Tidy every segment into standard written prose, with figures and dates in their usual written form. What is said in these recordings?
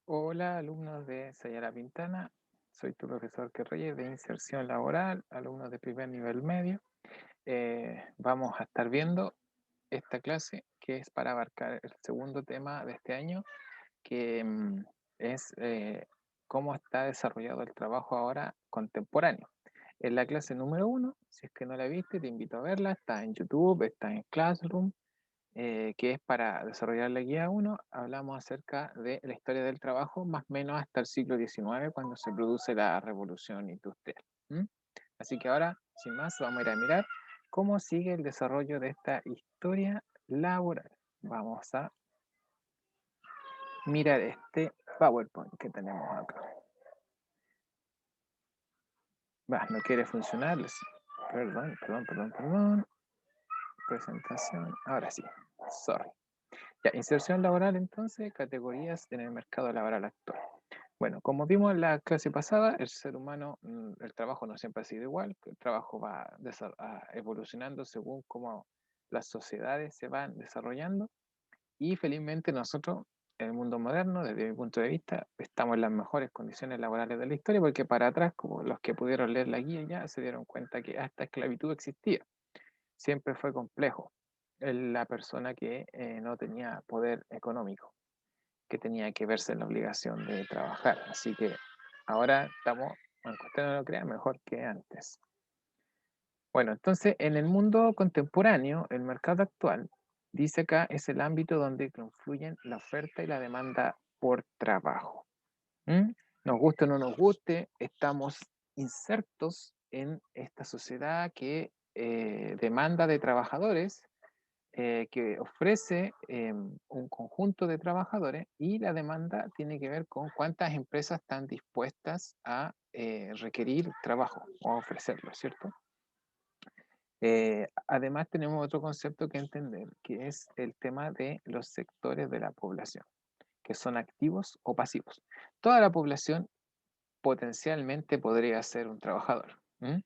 Hola, alumnos de Sayara Pintana. Soy tu profesor Reyes de Inserción Laboral, alumnos de primer nivel medio. Vamos a estar viendo esta clase que es para abarcar el segundo tema de este año, que es cómo está desarrollado el trabajo ahora contemporáneo. En la clase número uno, si es que no la viste, te invito a verla. Está en YouTube, está en Classroom, que es para desarrollar la guía uno. Hablamos acerca de la historia del trabajo, más o menos hasta el siglo XIX, cuando se produce la revolución industrial. ¿Mm? Así que ahora, sin más, vamos a ir a mirar cómo sigue el desarrollo de esta historia laboral. Vamos a mirar este PowerPoint que tenemos acá. Va, no quiere funcionar. Perdón. Presentación. Ahora sí. Sorry. Ya, inserción laboral entonces, categorías en el mercado laboral actual. Bueno, como vimos en la clase pasada, el ser humano, el trabajo no siempre ha sido igual, el trabajo va evolucionando según cómo las sociedades se van desarrollando y felizmente nosotros, en el mundo moderno, desde mi punto de vista, estamos en las mejores condiciones laborales de la historia porque para atrás, como los que pudieron leer la guía ya se dieron cuenta que hasta esclavitud existía. Siempre fue complejo la persona que no tenía poder económico, que tenía que verse en la obligación de trabajar. Así que ahora estamos, aunque usted no lo crea, mejor que antes. Bueno, entonces en el mundo contemporáneo, el mercado actual, dice acá, es el ámbito donde confluyen la oferta y la demanda por trabajo. ¿Mm? Nos guste o no nos guste, estamos insertos en esta sociedad que demanda de trabajadores, que ofrece un conjunto de trabajadores, y la demanda tiene que ver con cuántas empresas están dispuestas a requerir trabajo o ofrecerlo, ¿cierto? Además tenemos otro concepto que entender, que es el tema de los sectores de la población, que son activos o pasivos. Toda la población potencialmente podría ser un trabajador. ¿M?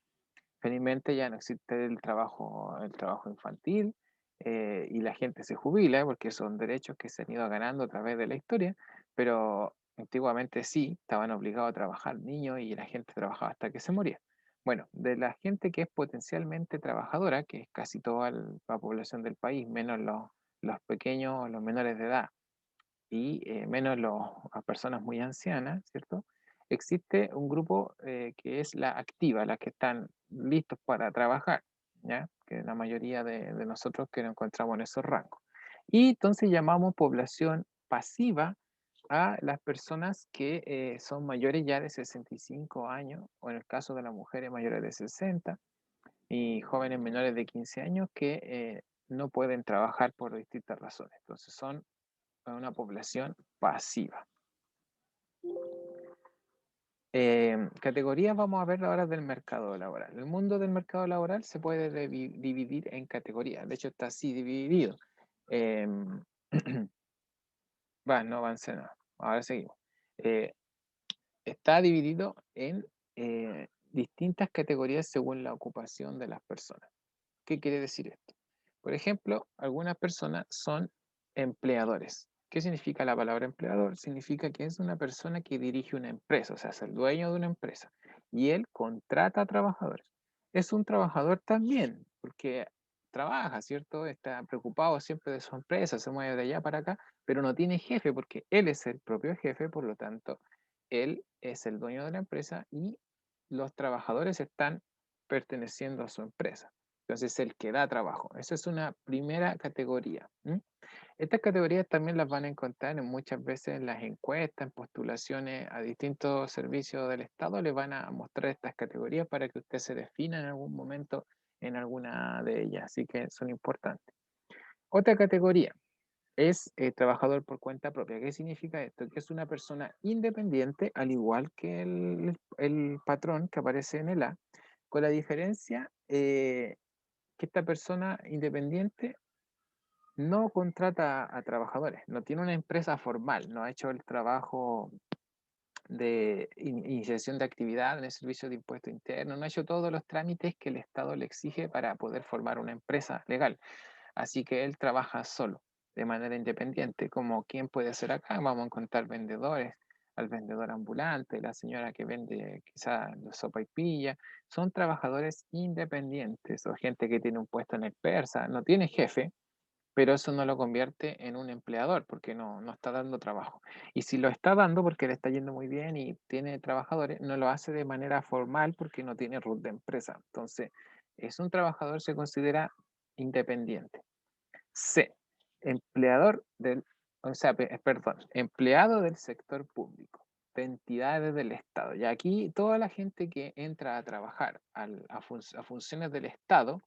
Felizmente ya no existe el trabajo infantil, y la gente se jubila porque son derechos que se han ido ganando a través de la historia, pero antiguamente sí, estaban obligados a trabajar niños y la gente trabajaba hasta que se moría. Bueno, de la gente que es potencialmente trabajadora, que es casi toda la población del país, menos los pequeños, los menores de edad, y menos las personas muy ancianas, ¿cierto? Existe un grupo que es la activa, las que están listos para trabajar, ¿ya? Que la mayoría de nosotros que nos encontramos en esos rangos. Y entonces llamamos población pasiva a las personas que son mayores ya de 65 años, o en el caso de las mujeres mayores de 60, y jóvenes menores de 15 años que no pueden trabajar por distintas razones. Entonces son una población pasiva. Categorías vamos a ver ahora del mercado laboral. El mundo del mercado laboral se puede dividir en categorías. De hecho, está así dividido. Em, no avancé nada. Ahora seguimos. Eh, Está dividido en distintas categorías según la ocupación de las personas. ¿Qué quiere decir esto? Por ejemplo, algunas personas son empleadores. ¿Qué significa la palabra empleador? Significa que es una persona que dirige una empresa, o sea, es el dueño de una empresa, y él contrata a trabajadores. Es un trabajador también, porque trabaja, ¿cierto? Está preocupado siempre de su empresa, se mueve de allá para acá, pero no tiene jefe porque él es el propio jefe, por lo tanto, él es el dueño de la empresa y los trabajadores están perteneciendo a su empresa. Entonces, el que da trabajo. Esa es una primera categoría. Estas categorías también las van a encontrar muchas veces en las encuestas, en postulaciones a distintos servicios del Estado. Les van a mostrar estas categorías para que usted se defina en algún momento en alguna de ellas. Así que son importantes. Otra categoría es trabajador por cuenta propia. ¿Qué significa esto? Que es una persona independiente, al igual que el patrón que aparece en el A, con la diferencia que esta persona independiente no contrata a trabajadores, no tiene una empresa formal, no ha hecho el trabajo de iniciación de actividad en el servicio de impuesto interno, no ha hecho todos los trámites que el Estado le exige para poder formar una empresa legal. Así que él trabaja solo, de manera independiente, como quien puede hacer acá. Vamos a encontrar vendedores, al vendedor ambulante, la señora que vende quizá sopaipilla, son trabajadores independientes o gente que tiene un puesto en el persa, no tiene jefe, pero eso no lo convierte en un empleador porque no está dando trabajo. Y si lo está dando porque le está yendo muy bien y tiene trabajadores, no lo hace de manera formal porque no tiene root de empresa. Entonces, es un trabajador, se considera independiente. C, empleador del, o sea, perdón, empleado del sector público, de entidades del Estado. Y aquí toda la gente que entra a trabajar a funciones del Estado,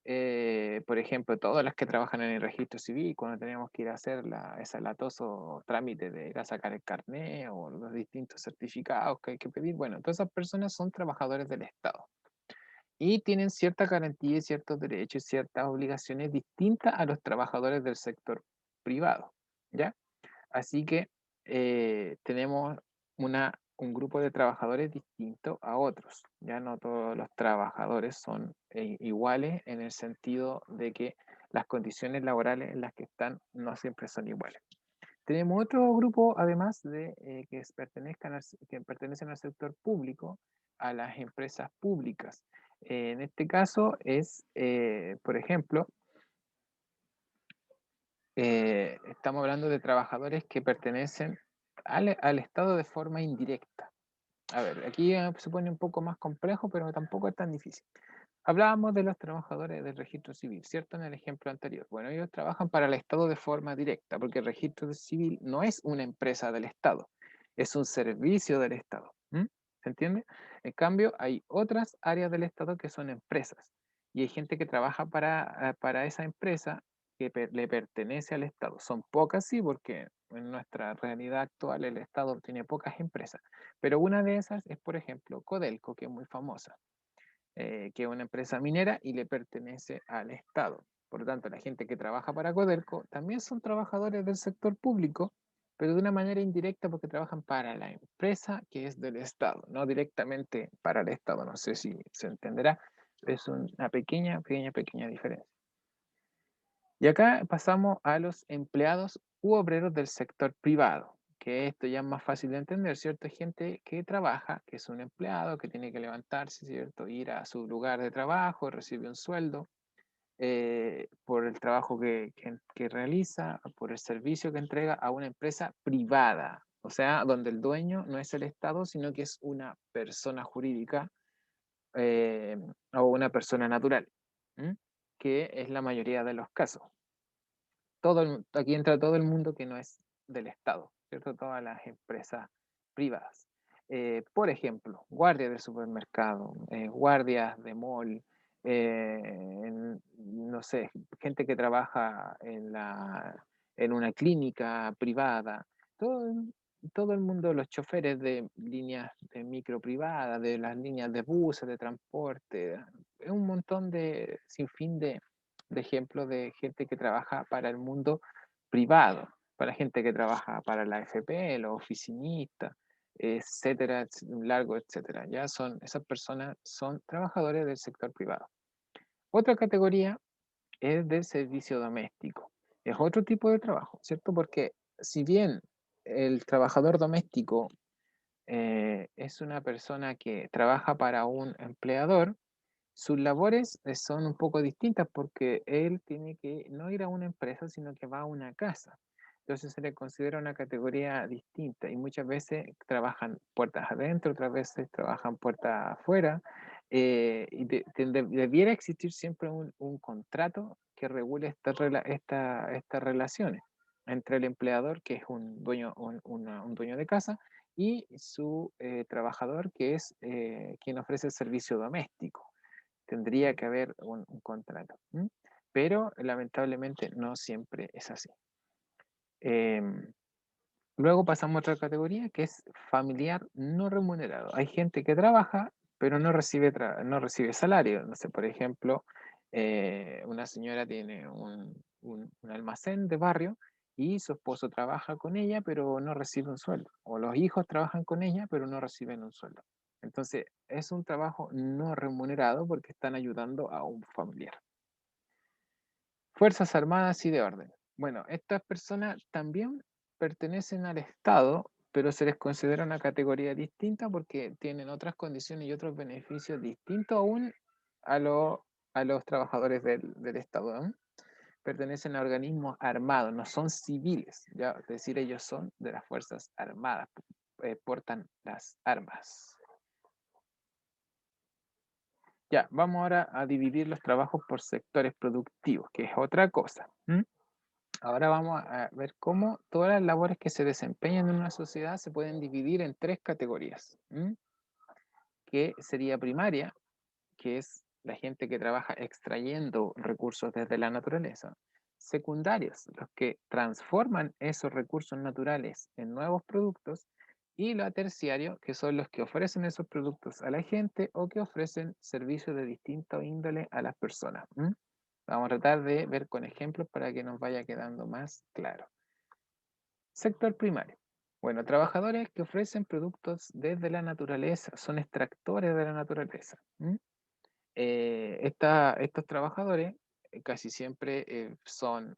por ejemplo, todas las que trabajan en el registro civil, cuando tenemos que ir a hacer ese latoso trámite de ir a sacar el carné o los distintos certificados que hay que pedir, bueno, todas esas personas son trabajadores del Estado y tienen cierta garantía y ciertos derechos y ciertas obligaciones distintas a los trabajadores del sector privado, ¿ya? Así que tenemos un grupo de trabajadores distinto a otros. Ya no todos los trabajadores son iguales en el sentido de que las condiciones laborales en las que están no siempre son iguales. Tenemos otro grupo, además de que pertenecen al sector público, a las empresas públicas. En este caso es, por ejemplo, estamos hablando de trabajadores que pertenecen al Estado de forma indirecta. A ver, aquí se pone un poco más complejo, pero tampoco es tan difícil. Hablábamos de los trabajadores del registro civil, ¿cierto? En el ejemplo anterior. Bueno, ellos trabajan para el Estado de forma directa, porque el registro civil no es una empresa del Estado, es un servicio del Estado. ¿Mm? ¿Se entiende? En cambio, hay otras áreas del Estado que son empresas, y hay gente que trabaja para esa empresa que le pertenece al Estado. Son pocas, sí, porque en nuestra realidad actual el Estado tiene pocas empresas, pero una de esas es, por ejemplo, Codelco, que es muy famosa, que es una empresa minera y le pertenece al Estado. Por lo tanto, la gente que trabaja para Codelco también son trabajadores del sector público, pero de una manera indirecta porque trabajan para la empresa que es del Estado, no directamente para el Estado. No sé si se entenderá. Es una pequeña diferencia. Y acá pasamos a los empleados u obreros del sector privado, que esto ya es más fácil de entender, ¿cierto? Hay gente que trabaja, que es un empleado, que tiene que levantarse, ¿cierto? Ir a su lugar de trabajo, recibe un sueldo por el trabajo que realiza, por el servicio que entrega a una empresa privada, o sea, donde el dueño no es el Estado, sino que es una persona jurídica eh, o una persona natural, ¿m? Que es la mayoría de los casos. Aquí entra todo el mundo que no es del Estado, ¿cierto? Todas las empresas privadas. Por ejemplo, guardias de supermercado, guardias de mall, no sé, gente que trabaja en una clínica privada, todo, todo el mundo, los choferes de líneas de micro privadas, de las líneas de buses, de transporte, es un montón sin fin de ejemplos de gente que trabaja para el mundo privado, para gente que trabaja para la AFP, los oficinistas, etcétera, un largo, etcétera. Esas personas son trabajadores del sector privado. Otra categoría es del servicio doméstico. Es otro tipo de trabajo, ¿cierto? Porque si bien el trabajador doméstico es una persona que trabaja para un empleador, sus labores son un poco distintas porque él tiene que no ir a una empresa, sino que va a una casa. Entonces se le considera una categoría distinta y muchas veces trabajan puertas adentro, otras veces trabajan puertas afuera. Debiera existir siempre un contrato que regule estas relaciones entre el empleador, que es un dueño, un dueño de casa, y su trabajador, que es quien ofrece el servicio doméstico. Tendría que haber un contrato. Pero lamentablemente no siempre es así. Em, Luego pasamos a otra categoría que es familiar no remunerado. Hay gente que trabaja, pero no recibe salario. No sé, por ejemplo, una señora tiene un almacén de barrio y su esposo trabaja con ella, pero no recibe un sueldo. O los hijos trabajan con ella, pero no reciben un sueldo. Entonces, es un trabajo no remunerado porque están ayudando a un familiar. Fuerzas Armadas y de Orden. Bueno, estas personas también pertenecen al Estado, pero se les considera una categoría distinta porque tienen otras condiciones y otros beneficios distintos aún a, a los trabajadores del Estado. ¿No? Pertenecen a organismos armados, no son civiles, ya, es decir, ellos son de las Fuerzas Armadas, portan las armas. Ya, vamos ahora a dividir los trabajos por sectores productivos, que es otra cosa. Ahora vamos a ver cómo todas las labores que se desempeñan en una sociedad se pueden dividir en tres categorías. Que sería primaria, que es la gente que trabaja extrayendo recursos desde la naturaleza. Secundarios, los que transforman esos recursos naturales en nuevos productos. Y lo terciario, que son los que ofrecen esos productos a la gente o que ofrecen servicios de distinto índole a las personas. Vamos a tratar de ver con ejemplos para que nos vaya quedando más claro. Sector primario. Bueno, trabajadores que ofrecen productos desde la naturaleza, son extractores de la naturaleza. Estos trabajadores casi siempre son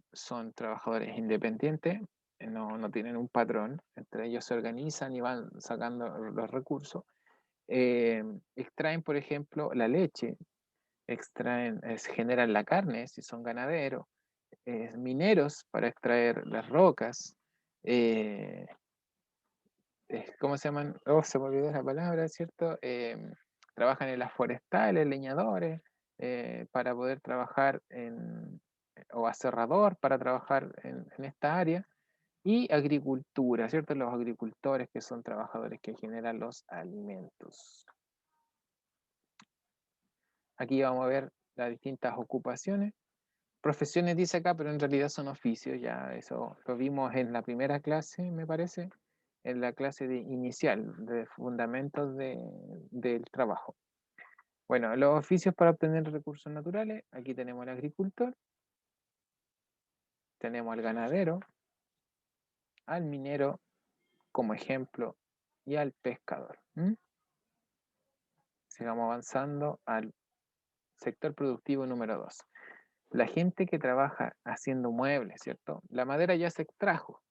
trabajadores independientes, no tienen un patrón, entre ellos se organizan y van sacando los recursos. Extraen, por ejemplo, la leche, generan la carne si son ganaderos, mineros para extraer las rocas, eh, ¿cómo se llaman? Oh, se me olvidó la palabra, ¿cierto? Trabajan en las forestales, leñadores, para poder trabajar o aserrador para trabajar en esta área, y agricultura, ¿cierto? Los agricultores que son trabajadores que generan los alimentos. Aquí vamos a ver las distintas ocupaciones. Profesiones dice acá, pero en realidad son oficios, ya eso lo vimos en la primera clase, me parece, en la clase inicial de fundamentos del trabajo. Bueno, los oficios para obtener recursos naturales, aquí tenemos al agricultor, tenemos al ganadero, al minero como ejemplo y al pescador. Sigamos avanzando al sector productivo número 2. La gente que trabaja haciendo muebles, ¿cierto? La madera ya se extrajo,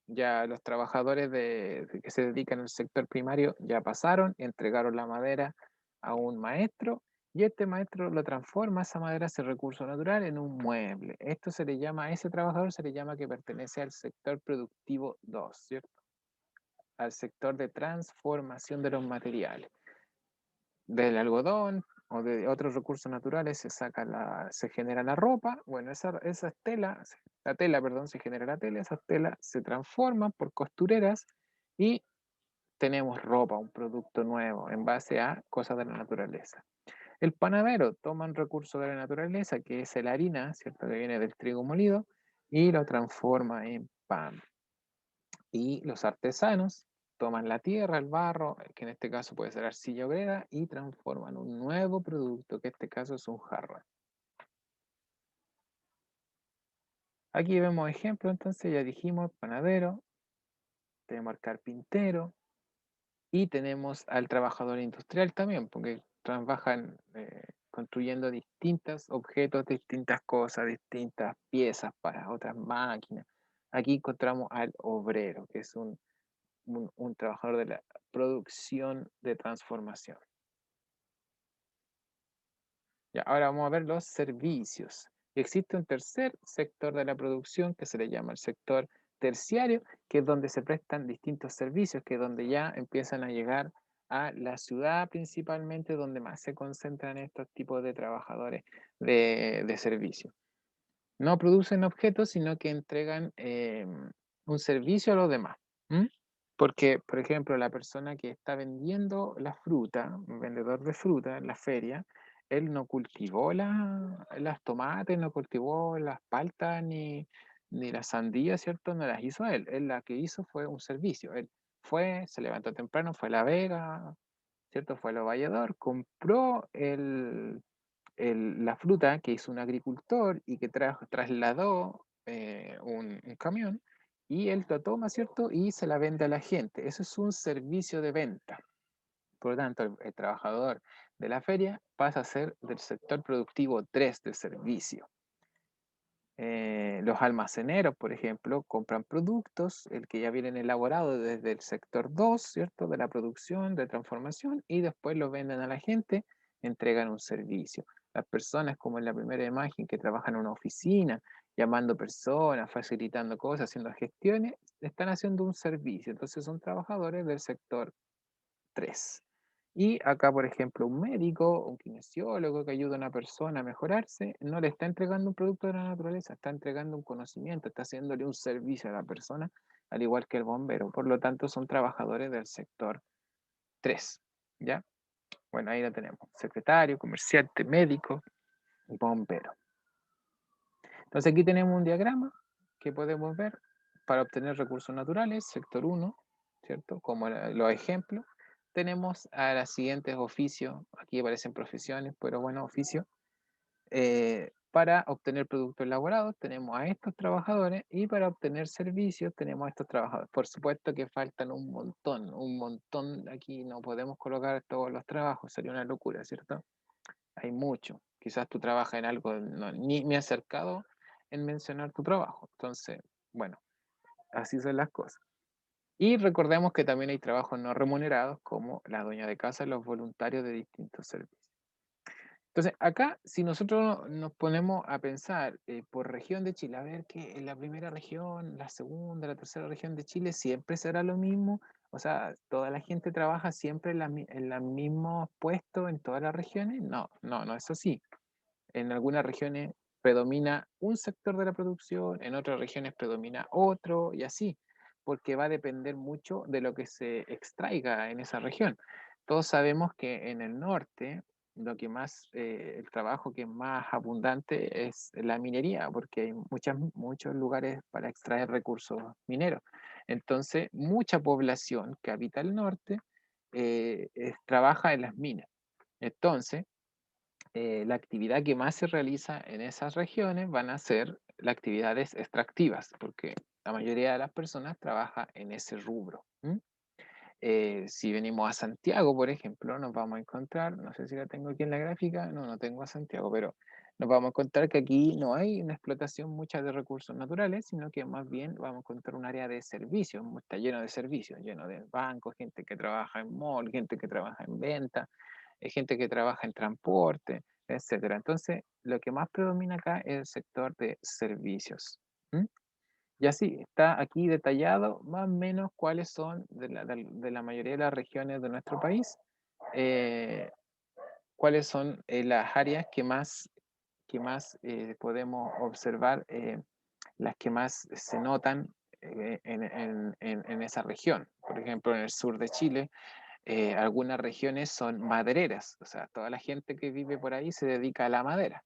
ya los trabajadores que se dedican al sector primario ya pasaron, entregaron la madera a un maestro y este maestro lo transforma esa madera, ese recurso natural, en un mueble. Esto se le llama, a ese trabajador se le llama que pertenece al sector productivo 2, ¿cierto? Al sector de transformación de los materiales. Del algodón o de otros recursos naturales se genera la ropa. Bueno, esas telas, la tela, perdón, se genera la tela, esas telas se transforman por costureras y tenemos ropa, un producto nuevo en base a cosas de la naturaleza. El panadero toma un recurso de la naturaleza que es la harina, ¿cierto? Que viene del trigo molido y lo transforma en pan. Y los artesanos toman la tierra, el barro, que en este caso puede ser arcilla o greda, y transforman un nuevo producto, que en este caso es un jarrón. Aquí vemos ejemplos, entonces ya dijimos panadero, tenemos al carpintero y tenemos al trabajador industrial también, porque trabajan construyendo distintos objetos, distintas cosas, distintas piezas para otras máquinas. Aquí encontramos al obrero, que es un trabajador de la producción de transformación. Ya, ahora vamos a ver los servicios. Existe un tercer sector de la producción que se le llama el sector terciario, que es donde se prestan distintos servicios, que es donde ya empiezan a llegar a la ciudad principalmente, donde más se concentran estos tipos de trabajadores de servicio. No producen objetos, sino que entregan un servicio a los demás. Porque, por ejemplo, la persona que está vendiendo la fruta, un vendedor de fruta en la feria, él no cultivó las tomates, no cultivó las paltas ni las sandías, ¿cierto? No las hizo él. Él la que hizo fue un servicio. Él fue, se levantó temprano, fue a La Vega, ¿cierto? Fue a Los Valledor, compró la fruta que hizo un agricultor y que trasladó un camión y él la toma, ¿cierto? Y se la vende a la gente. Eso es un servicio de venta. Por lo tanto, el trabajador de la feria pasa a ser del sector productivo 3 de servicio. Los almaceneros, por ejemplo, compran productos, el que ya vienen elaborados desde el sector 2, ¿cierto? De la producción, de transformación, y después lo venden a la gente, entregan un servicio. Las personas, como en la primera imagen, que trabajan en una oficina, llamando personas, facilitando cosas, haciendo gestiones, están haciendo un servicio. Entonces son trabajadores del sector 3. Y acá, por ejemplo, un médico, un kinesiólogo que ayuda a una persona a mejorarse, no le está entregando un producto de la naturaleza, está entregando un conocimiento, está haciéndole un servicio a la persona, al igual que el bombero. Por lo tanto, son trabajadores del sector 3. ¿Ya? Bueno, ahí lo tenemos. Secretario, comerciante, médico y bombero. Entonces aquí tenemos un diagrama que podemos ver para obtener recursos naturales, sector 1, ¿cierto? Como los ejemplos. Tenemos a los siguientes oficios, aquí aparecen profesiones, pero bueno, oficios. Para obtener productos elaborados tenemos a estos trabajadores y para obtener servicios tenemos a estos trabajadores. Por supuesto que faltan un montón. Aquí no podemos colocar todos los trabajos, sería una locura, ¿cierto? Hay mucho. Quizás tú trabajas en algo, ni me he acercado en mencionar tu trabajo. Entonces, bueno, así son las cosas. Y recordemos que también hay trabajos no remunerados como la dueña de casa, los voluntarios de distintos servicios. Entonces, acá, si nosotros nos ponemos a pensar por región de Chile, a ver que en la primera región, la segunda, la tercera región de Chile siempre será lo mismo, o sea, toda la gente trabaja siempre en los mismos puestos en todas las regiones. No, no, no es así. En algunas regiones predomina un sector de la producción, en otras regiones predomina otro y así, porque va a depender mucho de lo que se extraiga en esa región. Todos sabemos que en el norte lo que más, el trabajo que es más abundante es la minería, porque hay muchos lugares para extraer recursos mineros. Entonces, mucha población que habita el norte trabaja en las minas. Entonces, la actividad que más se realiza en esas regiones van a ser las actividades extractivas, porque la mayoría de las personas trabaja en ese rubro. Si venimos a Santiago, por ejemplo, nos vamos a encontrar, no sé si la tengo aquí en la gráfica, no, no tengo a Santiago, pero nos vamos a encontrar que aquí no hay una explotación mucha de recursos naturales, sino que más bien vamos a encontrar un área de servicios, está lleno de servicios, lleno de bancos, gente que trabaja en mall, gente que trabaja en venta, gente que trabaja en transporte, etcétera. Entonces, lo que más predomina acá es el sector de servicios. ¿Mm? Y así está aquí detallado más o menos cuáles son de la mayoría de las regiones de nuestro país, eh, cuáles son las áreas que más podemos observar, las que más se notan en esa región. Por ejemplo, en el sur de Chile, algunas regiones son madereras, o sea, toda la gente que vive por ahí se dedica a la madera,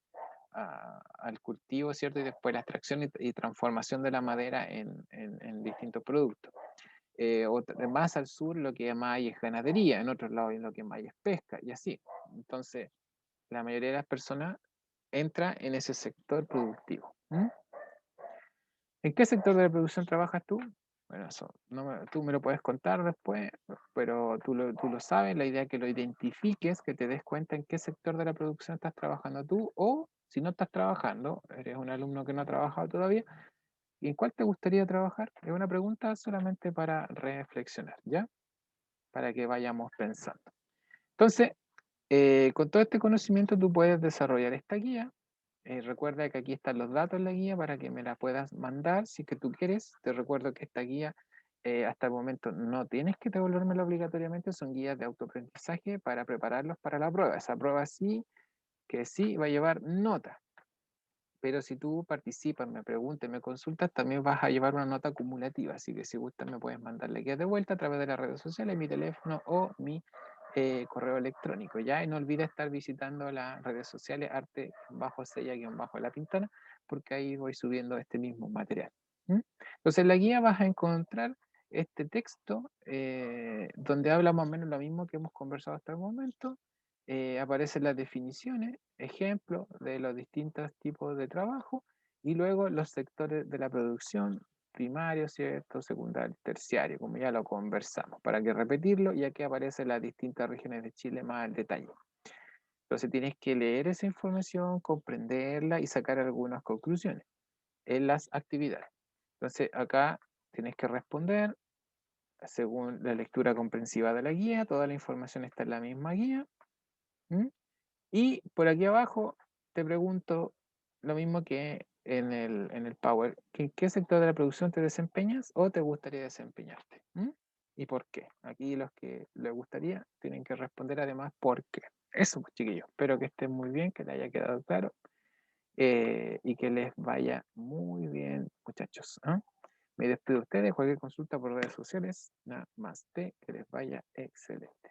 al cultivo, ¿cierto? Y después la extracción y transformación de la madera en distintos productos. Más al sur lo que más hay es ganadería, en otros lados lo que más hay es pesca y así. Entonces, la mayoría de las personas entra en ese sector productivo. ¿Mm? ¿En qué sector de la producción trabajas tú? Bueno, eso tú me lo puedes contar después, pero tú lo sabes. La idea es que lo identifiques, que te des cuenta en qué sector de la producción estás trabajando tú, o si no estás trabajando, eres un alumno que no ha trabajado todavía, ¿y en cuál te gustaría trabajar? Es una pregunta solamente para reflexionar, ¿ya? Para que vayamos pensando. Entonces, con todo este conocimiento tú puedes desarrollar esta guía. Recuerda que aquí están los datos en la guía para que me la puedas mandar si que tú quieres. Te recuerdo que esta guía hasta el momento no tienes que devolvérmela obligatoriamente, son guías de autoaprendizaje para prepararlos para la prueba. Esa prueba sí que sí va a llevar nota, pero si tú participas, me preguntas, me consultas, también vas a llevar una nota acumulativa. Así que si gustas me puedes mandar la guía de vuelta a través de las redes sociales, mi teléfono o mi correo electrónico. Ya, y no olvides estar visitando las redes sociales arte bajo sella bajo la pintana, porque ahí voy subiendo este mismo material. ¿Mm? Entonces en la guía vas a encontrar este texto donde habla más o menos lo mismo que hemos conversado hasta el momento. Aparecen las definiciones, ejemplos de los distintos tipos de trabajo y luego los sectores de la producción, primario, ¿cierto? Secundario, terciario, como ya lo conversamos. Para que repetirlo, ya que aparecen las distintas regiones de Chile más al detalle. Entonces tienes que leer esa información, comprenderla y sacar algunas conclusiones. en las actividades. Entonces, acá tienes que responder según la lectura comprensiva de la guía, toda la información está en la misma guía. ¿Mm? Y por aquí abajo te pregunto lo mismo que en el Power. ¿En qué sector de la producción te desempeñas o te gustaría desempeñarte? ¿Mm? ¿Y por qué? Aquí los que les gustaría tienen que responder además por qué. Eso, pues, chiquillos. Espero que estén muy bien, que les haya quedado claro y que les vaya muy bien, muchachos. ¿Ah? Me despido de ustedes. Cualquier consulta por redes sociales. Nada más de que les vaya excelente.